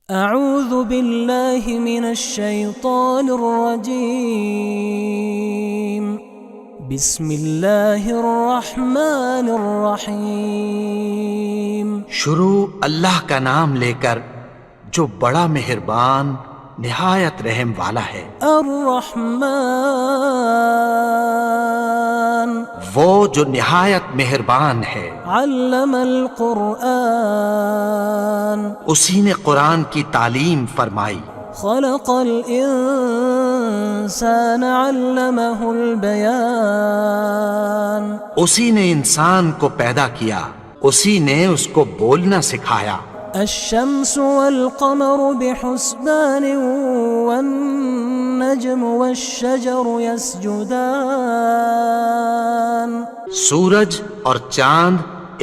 اعوذ باللہ من الشیطان الرجیم بسم اللہ الرحمن الرحیم شروع اللہ کا نام لے کر جو بڑا مہربان نہایت رحم والا ہے۔ الرحمن وہ جو نہایت مہربان ہے۔ علم القرآن اسی نے قرآن کی تعلیم فرمائی۔ خلق الانسان علمہ البیان اسی نے انسان کو پیدا کیا، اسی نے اس کو بولنا سکھایا۔ الشمس والقمر بحسبان والنجم والشجر يسجدان سورج اور چاند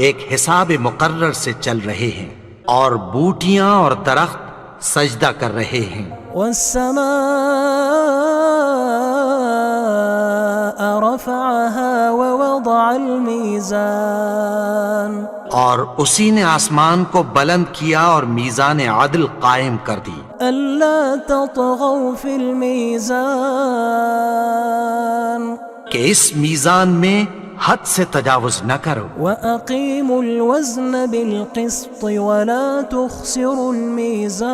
ایک حساب مقرر سے چل رہے ہیں، اور بوٹیاں اور درخت سجدہ کر رہے ہیں۔ والسماء رفعها ووضع الميزان اور اسی نے آسمان کو بلند کیا اور میزان عدل قائم کر دی۔ ألا تطغوا في الميزان کہ اس میزان میں حد سے تجاوز نہ کرو، وأقيموا الوزن بالقسط ولا تخسروا الميزان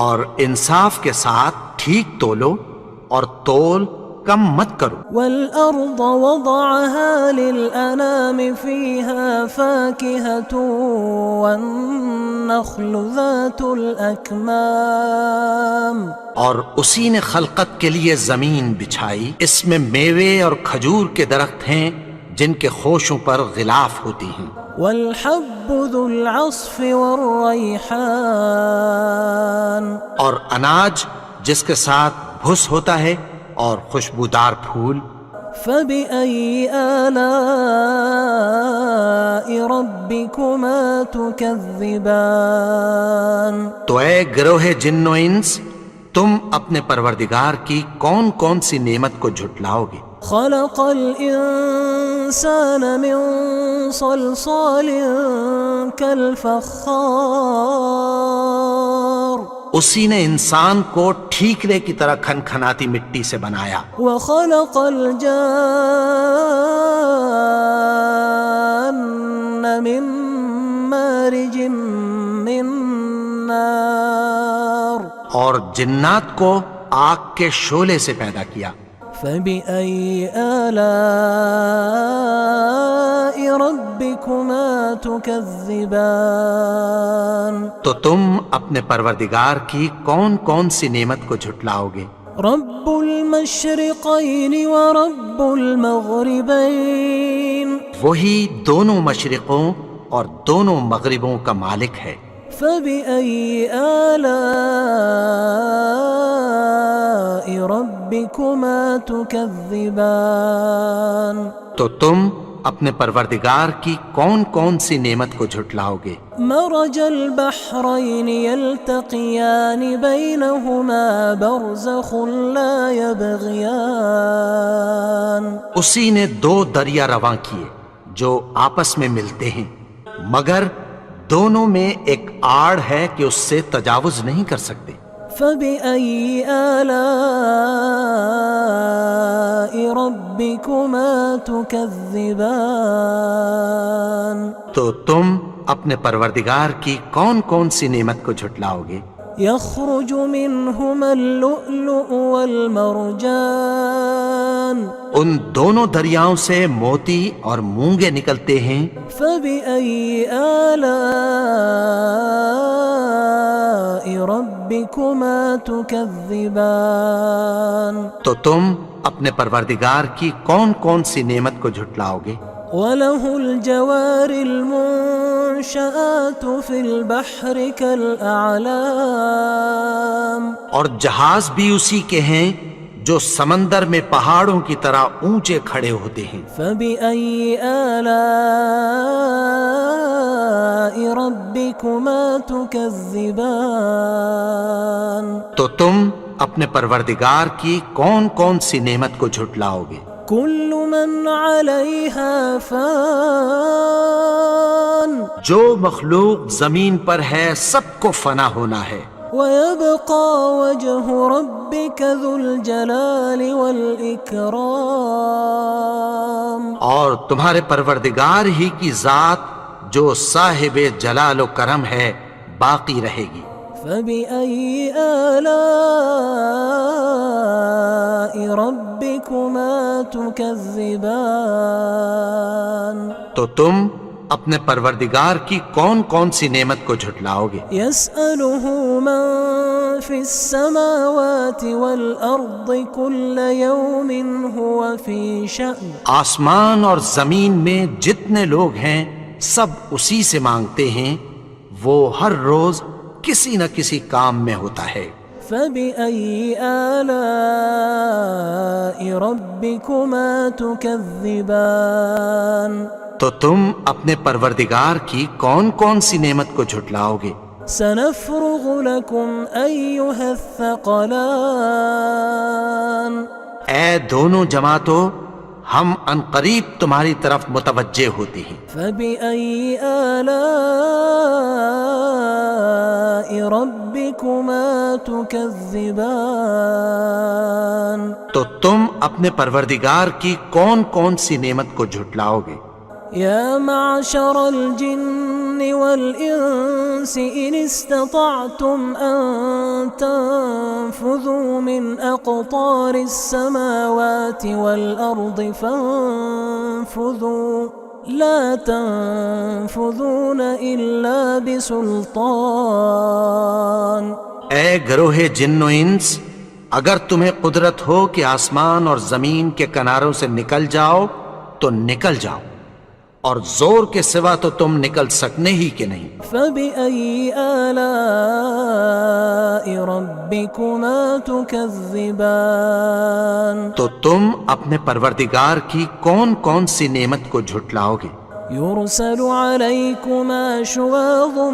اور انصاف کے ساتھ ٹھیک تولو اور تول کم مت کرو۔ والأرض وضعها للأنام فيها فاكهة والنخل ذات الأكمام اور اسی نے خلقت کے لیے زمین بچھائی، اس میں میوے اور کھجور کے درخت ہیں جن کے خوشوں پر غلاف ہوتی ہیں۔ والحب ذو العصف والريحان اور اناج جس کے ساتھ بھس ہوتا ہے اور خوشبودار پھول۔ فبأي آلاء ربكما تكذبان تو اے گروہ جن و انس، تم اپنے پروردگار کی کون کون سی نعمت کو جھٹلاؤ گے؟ خلق الإنسان من صلصال كالفخار اسی نے انسان کو ٹھیکرے کی طرح کھنکھناتی مٹی سے بنایا۔ وخلق الجان من مارج من نار اور جنات کو آگ کے شعلے سے پیدا کیا۔ فبأي آلاء ربكما تكذبان تو تم اپنے پروردگار کی کون کون سی نعمت کو جھٹلاؤ گے؟ رب المشرقين ورب المغربين وہی دونوں مشرقوں اور دونوں مغربوں کا مالک ہے۔ فبأي آلاء ربكما تكذبان تو تم اپنے پروردگار کی کون کون سی نعمت کو جھٹلاؤ گے؟ مرج البحرين يلتقيان بينهما برزخ لا يبغيان اسی نے دو دریا رواں کیے جو آپس میں ملتے ہیں، مگر دونوں میں ایک آڑ ہے کہ اس سے تجاوز نہیں کر سکتے۔ فبأي آلاء ربكما تكذبان تو تم اپنے پروردگار کی کون کون سی نعمت کو جھٹلاؤ گے؟ يخرج منهما اللؤلؤ والمرجان ان دونوں دریاؤں سے موتی اور مونگے نکلتے ہیں۔ فبأي آلاء ربكما تكذبان تو تم اپنے پروردگار کی کون کون سی نعمت کو جھٹلاؤ گے؟ وله الجوار المنشآت في البحر كالأعلام اور جہاز بھی اسی کے ہیں جو سمندر میں پہاڑوں کی طرح اونچے کھڑے ہوتے ہیں۔ فبأي آلاء ربكما تكذبان تو تم اپنے پروردگار کی کون کون سی نعمت کو جھٹلاؤ گے؟ كل من عليها فان جو مخلوق زمین پر ہے سب کو فنا ہونا ہے، ويبقى وجه ربك ذو الجلال والإكرام اور تمہارے پروردگار ہی کی ذات جو صاحب جلال و کرم ہے باقی رہے گی۔ فبأي آلاء ربكما تكذبان تو تم اپنے پروردگار کی کون کون سی نعمت کو جھٹلاؤ گے؟ يسأله من في السماوات والأرض كل يوم هو في شأن آسمان اور زمین میں جتنے لوگ ہیں سب اسی سے مانگتے ہیں، وہ ہر روز کسی نہ کسی کام میں ہوتا ہے۔ فبأي آلاء ربكما تكذبان تو تم اپنے پروردگار کی کون کون سی نعمت کو جھٹلاؤ گے؟ سنفرغ لكم أيها الثقلان اے دونوں جماعتوں، ہم عنقریب تمہاری طرف متوجہ ہوتے ہیں۔ فبأي آلاء ربكما تكذبان تو تم اپنے پروردگار کی کون کون سی نعمت کو جھٹلاؤ گے؟ يا معشر الجن والإنس إن استطعتم أن تنفذوا من أقطار السماوات والأرض فانفذوا لا تنفذون إلا بسلطان۔ اے گروہ جن و انس، اگر تمہیں قدرت ہو کہ آسمان اور زمین کے کناروں سے نکل جاؤ تو نکل جاؤ، اور زور کے سوا تو تم نکل سکنے ہی کہ نہیں۔ فبأي آلاء ربكما تكذبان تو تم اپنے پروردگار کی کون کون سی نعمت کو جھٹلاؤ گے؟ يرسل عليكما شواظ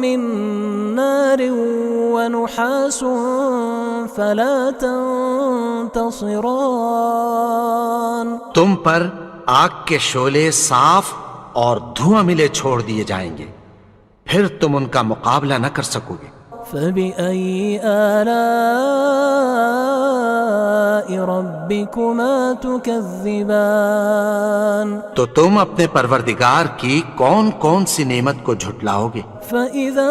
من نار ونحاس فلا تنتصران۔ تم پر آگ کے شعلے صاف اور دھواں ملے چھوڑ دیے جائیں گے، پھر تم ان کا مقابلہ نہ کر سکو گے۔ فبأي آلاء ربكما تكذبان تو تم اپنے پروردگار کی کون کون سی نعمت کو جھٹلاؤ گے؟ فإذا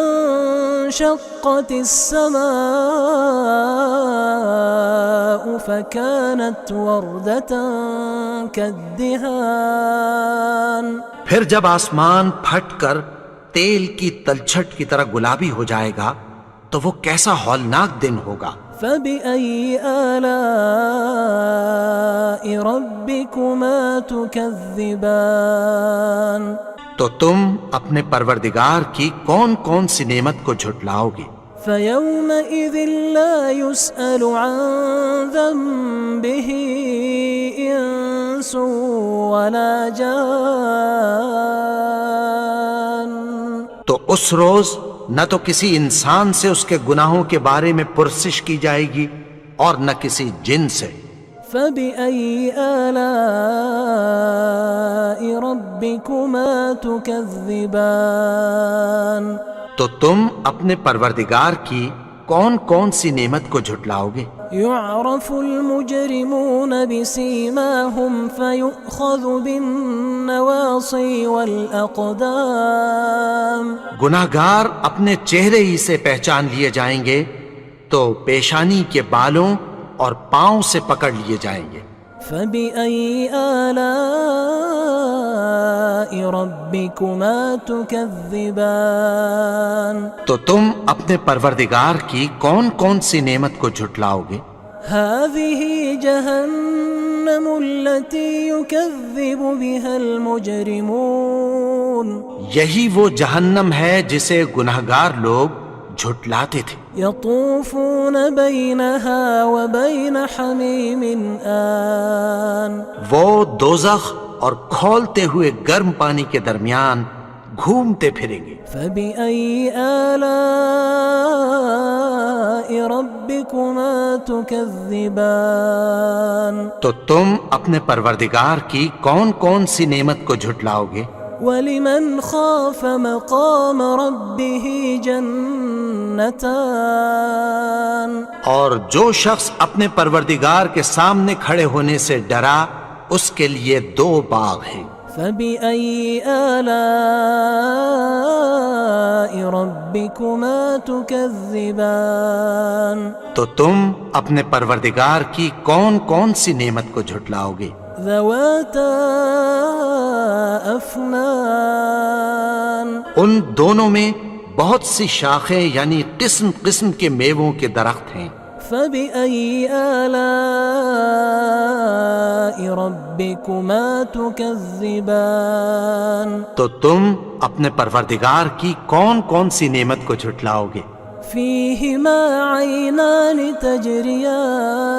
انشقت السماء فكانت وردة كالدهان۔ پھر جب آسمان پھٹ کر تیل کی تلچھٹ کی طرح گلابی ہو جائے گا تو وہ کیسا ہولناک دن ہوگا۔ فبأي آلاء ربكما تكذبان۔ تو تم اپنے پروردگار کی کون کون سی نعمت کو جھٹلاؤ گے؟ فيومئذ لا يسأل عن ذنبه إنس ولا جان۔ تو اس روز نہ تو کسی انسان سے اس کے گناہوں کے بارے میں پرسش کی جائے گی اور نہ کسی جن سے۔ فبأي آلاء ربكما تكذبان۔ تو تم اپنے پروردگار کی کون کون سی نعمت کو جھٹلاؤ گے؟ يعرف المجرمون بسيماهم فيؤخذ بالنواصي والأقدام۔ گناہگار اپنے چہرے ہی سے پہچان لیے جائیں گے تو پیشانی کے بالوں اور پاؤں سے پکڑ لیے جائیں گے۔ فبأي آلاء ربكما تكذبان۔ تو تم اپنے پروردگار کی کون کون سی نعمت کو جھٹلاؤ گے؟ هذه جهنم التي يكذب بها المجرمون۔ یہی وہ جہنم ہے جسے گناہگار لوگ جھٹلاتے تھے۔ يطوفون بينها وبين حميم آن۔ وہ دوزخ اور کھولتے ہوئے گرم پانی کے درمیان گھومتے پھریں گے۔ فبأي آلاء ربكما تكذبان تو تم اپنے پروردگار کی کون کون سی نعمت کو جھٹلاؤ گے؟ ولمن خاف مقام ربه جنتان اور جو شخص اپنے پروردگار کے سامنے کھڑے ہونے سے ڈرا اس کے لیے 2 باغ ہیں۔ فبأي آلاء ربكما تكذبان تو تم اپنے پروردگار کی کون کون سی نعمت کو جھٹلاؤ گے؟ ذواتا افنان ان دونوں میں بہت سی شاخیں یعنی قسم قسم کے میووں کے درخت ہیں۔ فبأي آلاء ربكما تكذبان تو تم اپنے پروردگار کی کون کون سی نعمت کو جھٹلاؤ گے؟ فيهما عينان تجريان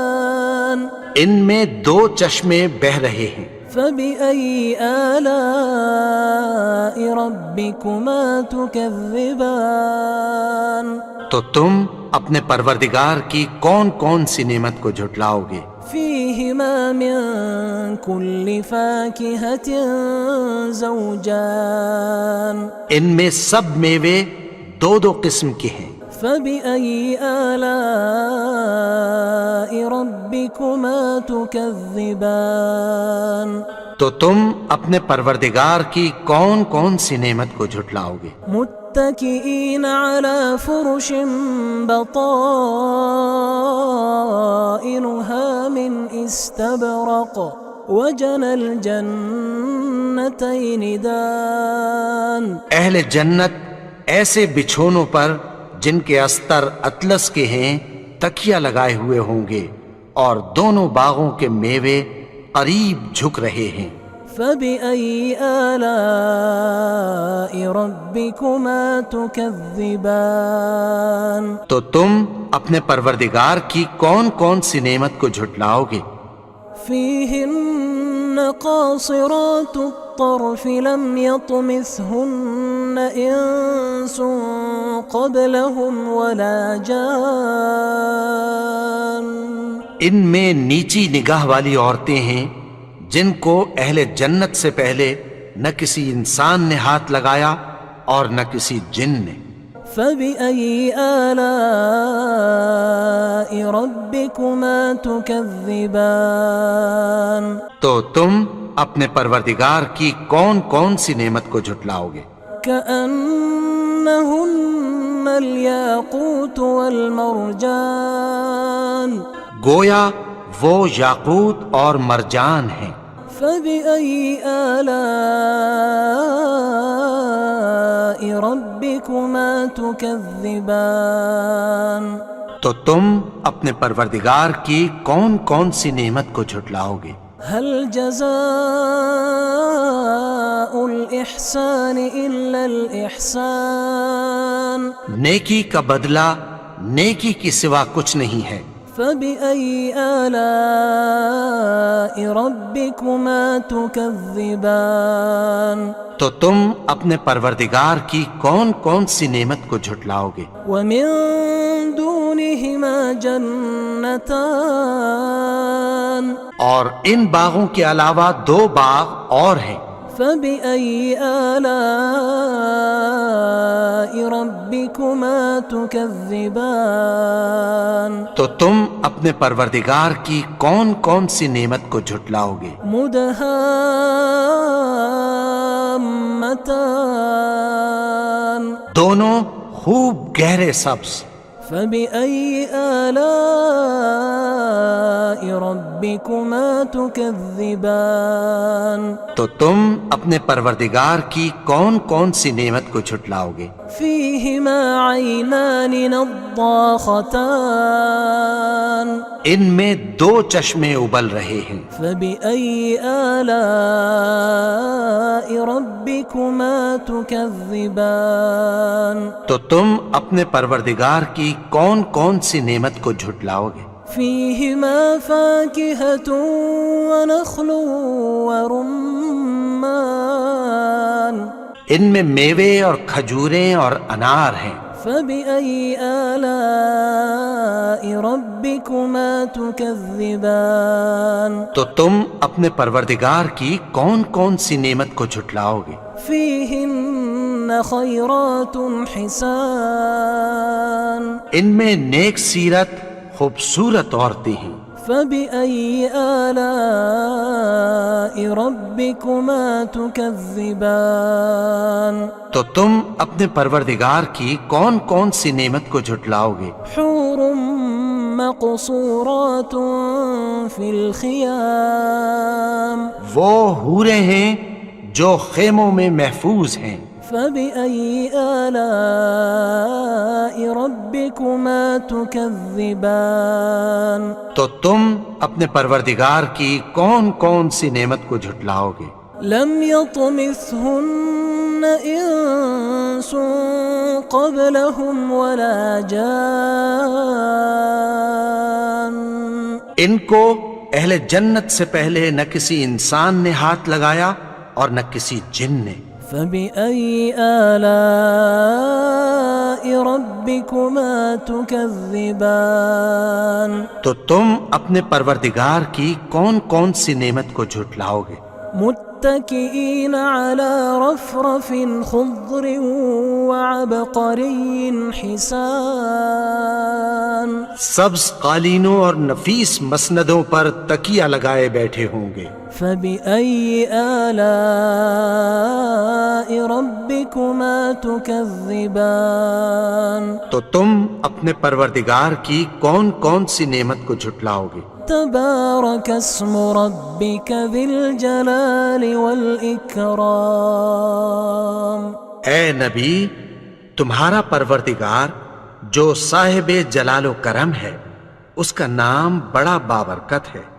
ان میں 2 چشمے بہہ رہے ہیں۔ فبأي آلاء ربكما تكذبان تو تم اپنے پروردگار کی کون کون سی نعمت کو جھٹلاؤ گے؟ فيهما من كل فاكهة زوجان ان میں سب میوے 2 قسم کے ہیں۔ فبأي آلاء ربكما تكذبان تو تم اپنے پروردگار کی کون کون سی نعمت کو جھٹلاؤ گے؟ متكئين على فرش بطائنها من استبرق وجنى الجنتين دان اہل جنت ایسے بچھونوں پر جن کے استر اطلس کے ہیں تکیہ لگائے ہوئے ہوں گے اور دونوں باغوں کے میوے قریب جھک رہے ہیں۔ فبأي آلاء ربكما تكذبان تو تم اپنے پروردگار کی کون کون سی نعمت کو جھٹلاؤ گے؟ فيهن قاصرات الطرف لم يطمثهن إنس قبلهم ولا جان ان میں نیچی نگاہ والی عورتیں ہیں جن کو اہل جنت سے پہلے نہ کسی انسان نے ہاتھ لگایا اور نہ کسی جن نے۔ فبأي آلاء ربكما تكذبان تو تم اپنے پروردگار کی کون کون سی نعمت کو جھٹلاؤ گے؟ كأنهن الياقوت والمرجان گویا وہ یاقوت اور مرجان ہیں۔ فبأي آلاء ربكما تكذبان تو تم اپنے پروردگار کی کون کون سی نعمت کو جھٹلاؤ گے؟ هل جزاء الإحسان إلا الإحسان نیکی کا بدلہ نیکی کی سوا کچھ نہیں ہے۔ فبأي آلاء ربكما تكذبان تو تم اپنے پروردگار کی کون کون سی نعمت کو جھٹلاؤ گے؟ ومن دونهما جنتان اور ان باغوں کے علاوہ 2 باغ اور ہیں۔ فبأي آلاء ربكما تكذبان تو تم اپنے پروردگار کی کون کون سی نعمت کو جھٹلاؤ گے؟ مدهامتان دونوں خوب گہرے سبز۔ فبأي آلاء ربكما تكذبان تو تم اپنے پروردگار کی کون کون سی نعمت کو جھٹلاؤ گے؟ فيهما عينان نضاختان ان میں 2 چشمے ابل رہے ہیں۔ فبأي آلاء ربكما تكذبان تو تم اپنے پروردگار کی کون کون سی نعمت کو جھٹلاؤ گے؟ فيهما فاكهة ونخل ورمان ان میں میوے اور کھجوریں اور انار ہیں۔ فبأي آلاء ربكما تكذبان تو تم اپنے پروردگار کی کون کون سی نعمت کو جھٹلاؤ گے؟ فيهن خيرات حسان ان میں نیک سیرت خوبصورت عورتیں ہیں۔ فبأي آلاء ربكما تكذبان تو تم اپنے پروردگار کی کون کون سی نعمت کو جھٹلاؤ گے؟ حور مقصورات في الخيام وہ حوریں ہیں جو خیموں میں محفوظ ہیں۔ فبأي آلاء ربكما تكذبان تو تم اپنے پروردگار کی کون کون سی نعمت کو جھٹلاؤ گے؟ لم يطمثهن إنس قبلهم ولا جان ان کو اہل جنت سے پہلے نہ کسی انسان نے ہاتھ لگایا اور نہ کسی جن نے۔ فبأي آلاء ربكما تكذبان تو تم اپنے پروردگار کی کون کون سی نعمت کو جھٹلاؤ گے؟ متكئين على رفرف خضر وعبقري حسان سبز قالینوں اور نفیس مسندوں پر تکیہ لگائے بیٹھے ہوں گے۔ فبأي آلاء ربكما تكذبان تو تم اپنے پروردگار کی کون کون سی نعمت کو جھٹلاؤ گے؟ تبارك اسم ربك ذي الجلال والإكرام اے نبی، تمہارا پروردگار جو صاحب جلال و کرم ہے، اس کا نام بڑا بابرکت ہے۔